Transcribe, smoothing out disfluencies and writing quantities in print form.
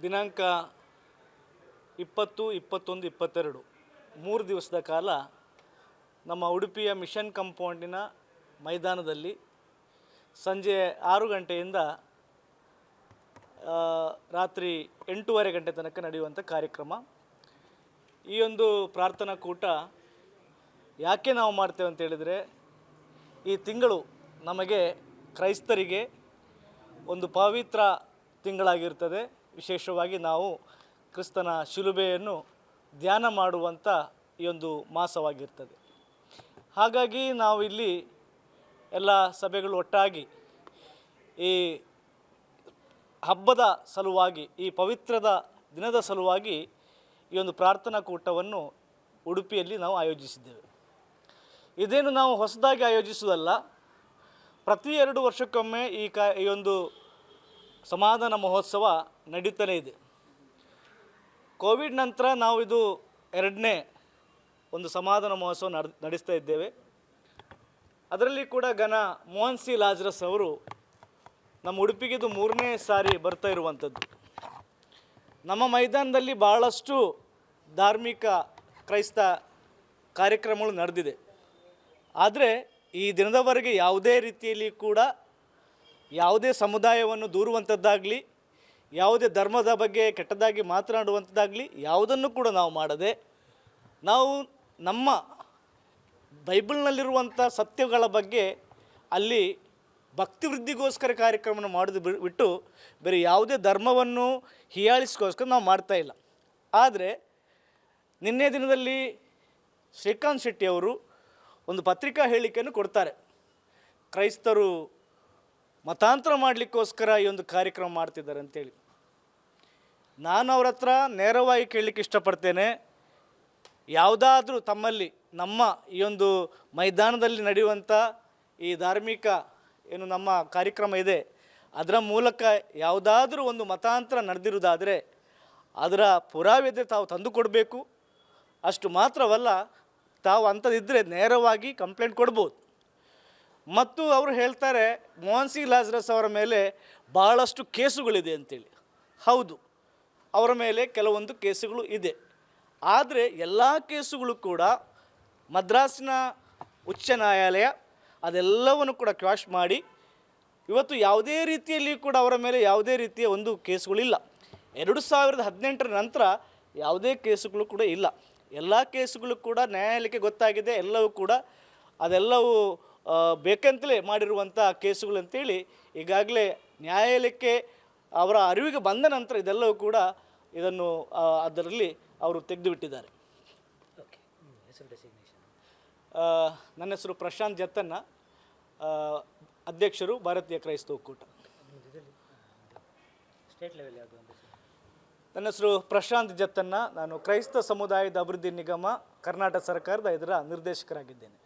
ದಿನಾಂಕ 20, 21, 22 3 ದಿವಸದ ಕಾಲ ನಮ್ಮ ಉಡುಪಿಯ ಮಿಷನ್ ಕಾಂಪೌಂಡಿನ ಮೈದಾನದಲ್ಲಿ ಸಂಜೆ 6 ಗಂಟೆಯಿಂದ ರಾತ್ರಿ 8:30 ಗಂಟೆ ತನಕ ನಡೆಯುವಂಥ ಕಾರ್ಯಕ್ರಮ. ಈ ಒಂದು ಪ್ರಾರ್ಥನಾ ಕೂಟ ಯಾಕೆ ನಾವು ಮಾಡ್ತೇವೆ ಅಂತ ಹೇಳಿದರೆ, ಈ ತಿಂಗಳು ನಮಗೆ ಕ್ರೈಸ್ತರಿಗೆ ಒಂದು ಪವಿತ್ರ ತಿಂಗಳಾಗಿರ್ತದೆ. ವಿಶೇಷವಾಗಿ ನಾವು ಕ್ರಿಸ್ತನ ಶಿಲುಬೆಯನ್ನು ಧ್ಯಾನ ಮಾಡುವಂಥ ಈ ಒಂದು ಮಾಸವಾಗಿರ್ತದೆ. ಹಾಗಾಗಿ ನಾವು ಇಲ್ಲಿ ಎಲ್ಲ ಸಭೆಗಳು ಒಟ್ಟಾಗಿ ಈ ಹಬ್ಬದ ಸಲುವಾಗಿ, ಈ ಪವಿತ್ರದ ದಿನದ ಸಲುವಾಗಿ ಈ ಒಂದು ಪ್ರಾರ್ಥನಾ ಕೂಟವನ್ನು ಉಡುಪಿಯಲ್ಲಿ ನಾವು ಆಯೋಜಿಸಿದ್ದೇವೆ. ಇದೇನು ನಾವು ಹೊಸದಾಗಿ ಆಯೋಜಿಸುವುದಲ್ಲ. ಪ್ರತಿ 2 ವರ್ಷಕ್ಕೊಮ್ಮೆ ಈ ಒಂದು ಸಮಾಧಾನ ಮಹೋತ್ಸವ ನಡೀತಾನೇ ಇದೆ. ಕೋವಿಡ್ ನಂತರ ನಾವು ಇದು 2ನೇ ಒಂದು ಸಮಾಧಾನ ಮಹೋತ್ಸವ ನಡೆಸ್ತಾ ಇದ್ದೇವೆ. ಅದರಲ್ಲಿ ಕೂಡ ಮೋಹನ್ ಸಿ ಲಾಜರಸ್ ಅವರು ನಮ್ಮ ಉಡುಪಿಗೆ ಇದು 3ನೇ ಸಾರಿ ಬರ್ತಾ ಇರುವಂಥದ್ದು. ನಮ್ಮ ಮೈದಾನದಲ್ಲಿ ಭಾಳಷ್ಟು ಧಾರ್ಮಿಕ ಕ್ರೈಸ್ತ ಕಾರ್ಯಕ್ರಮಗಳು ನಡೆದಿದೆ. ಆದರೆ ಈ ದಿನದವರೆಗೆ ಯಾವುದೇ ರೀತಿಯಲ್ಲಿ ಕೂಡ ಯಾವುದೇ ಸಮುದಾಯವನ್ನು ದೂರುವಂಥದ್ದಾಗಲಿ, ಯಾವುದೇ ಧರ್ಮದ ಬಗ್ಗೆ ಕೆಟ್ಟದಾಗಿ ಮಾತನಾಡುವಂಥದ್ದಾಗಲಿ ಯಾವುದನ್ನು ಕೂಡ ನಾವು ಮಾಡದೆ, ನಾವು ನಮ್ಮ ಬೈಬಲ್ನಲ್ಲಿರುವಂಥ ಸತ್ಯಗಳ ಬಗ್ಗೆ ಅಲ್ಲಿ ಭಕ್ತಿ ವೃದ್ಧಿಗೋಸ್ಕರ ಕಾರ್ಯಕ್ರಮವನ್ನು ಮಾಡೋದು ಬಿಟ್ಟು ಬೇರೆ ಯಾವುದೇ ಧರ್ಮವನ್ನು ಹೀಯಾಳಿಸ್ಕೋಸ್ಕರ ನಾವು ಮಾಡ್ತಾಯಿಲ್ಲ. ಆದರೆ ನಿನ್ನೆ ದಿನದಲ್ಲಿ ಶ್ರೀಕಾಂತ್ ಶೆಟ್ಟಿ ಅವರು ಒಂದು ಪತ್ರಿಕಾ ಹೇಳಿಕೆಯನ್ನು ಕೊಡ್ತಾರೆ. ಕ್ರೈಸ್ತರು ಮತಾಂತರ ಮಾಡಲಿಕ್ಕೋಸ್ಕರ ಈ ಒಂದು ಕಾರ್ಯಕ್ರಮ ಮಾಡ್ತಿದ್ದಾರೆ ಅಂತೇಳಿ. ನಾನು ಅವ್ರ ಹತ್ರ ನೇರವಾಗಿ ಕೇಳಲಿಕ್ಕೆ ಇಷ್ಟಪಡ್ತೇನೆ. ಯಾವುದಾದ್ರೂ ತಮ್ಮಲ್ಲಿ ನಮ್ಮ ಈ ಒಂದು ಮೈದಾನದಲ್ಲಿ ನಡೆಯುವಂಥ ಈ ಧಾರ್ಮಿಕ ಏನು ನಮ್ಮ ಕಾರ್ಯಕ್ರಮ ಇದೆ, ಅದರ ಮೂಲಕ ಯಾವುದಾದ್ರೂ ಒಂದು ಮತಾಂತರ ನಡೆದಿರುವುದಾದರೆ ಅದರ ಪುರಾವೆದೆ ತಾವು ತಂದು ಕೊಡಬೇಕು. ಅಷ್ಟು ಮಾತ್ರವಲ್ಲ, ತಾವು ಅಂಥದ್ದಿದ್ದರೆ ನೇರವಾಗಿ ಕಂಪ್ಲೇಂಟ್ ಕೊಡ್ಬೋದು. ಮತ್ತು ಅವರು ಹೇಳ್ತಾರೆ ಮೋಹನ್ ಸಿ ಲಾಜರಸ್ ಅವರ ಮೇಲೆ ಭಾಳಷ್ಟು ಕೇಸುಗಳಿದೆ ಅಂತೇಳಿ. ಹೌದು, ಅವರ ಮೇಲೆ ಕೆಲವೊಂದು ಕೇಸುಗಳು ಇದೆ. ಆದರೆ ಎಲ್ಲ ಕೇಸುಗಳು ಕೂಡ ಮದ್ರಾಸಿನ ಉಚ್ಚ ನ್ಯಾಯಾಲಯ ಅದೆಲ್ಲವನ್ನು ಕೂಡ ಕ್ವಾಶ್ ಮಾಡಿ ಇವತ್ತು ಯಾವುದೇ ರೀತಿಯಲ್ಲಿ ಕೂಡ ಅವರ ಮೇಲೆ ಯಾವುದೇ ರೀತಿಯ ಒಂದು ಕೇಸುಗಳಿಲ್ಲ. 2018 ನಂತರ ಯಾವುದೇ ಕೇಸುಗಳು ಕೂಡ ಇಲ್ಲ. ಎಲ್ಲ ಕೇಸುಗಳು ಕೂಡ ನ್ಯಾಯಾಲಯಕ್ಕೆ ಗೊತ್ತಾಗಿದೆ. ಎಲ್ಲವೂ ಕೂಡ ಅದೆಲ್ಲವೂ ಬೇಕಂತಲೇ ಮಾಡಿರುವಂಥ ಕೇಸುಗಳು ಅಂತೇಳಿ ಈಗಾಗಲೇ ನ್ಯಾಯಾಲಯಕ್ಕೆ ಅವರ ಅರಿವಿಗೆ ಬಂದ ನಂತರ ಇದೆಲ್ಲವೂ ಕೂಡ ಇದನ್ನು ಅದರಲ್ಲಿ ಅವರು ತೆಗೆದುಬಿಟ್ಟಿದ್ದಾರೆ. ನನ್ನ ಹೆಸರು ಪ್ರಶಾಂತ್ ಜತ್ತನ್ನ, ಅಧ್ಯಕ್ಷರು ಭಾರತೀಯ ಕ್ರೈಸ್ತ ಒಕ್ಕೂಟ. ನನ್ನ ಹೆಸರು ಪ್ರಶಾಂತ್ ಜತ್ತನ್ನ, ನಾನು ಕ್ರೈಸ್ತ ಸಮುದಾಯದ ಅಭಿವೃದ್ಧಿ ನಿಗಮ ಕರ್ನಾಟಕ ಸರ್ಕಾರದ ಇದರ ನಿರ್ದೇಶಕರಾಗಿದ್ದೇನೆ.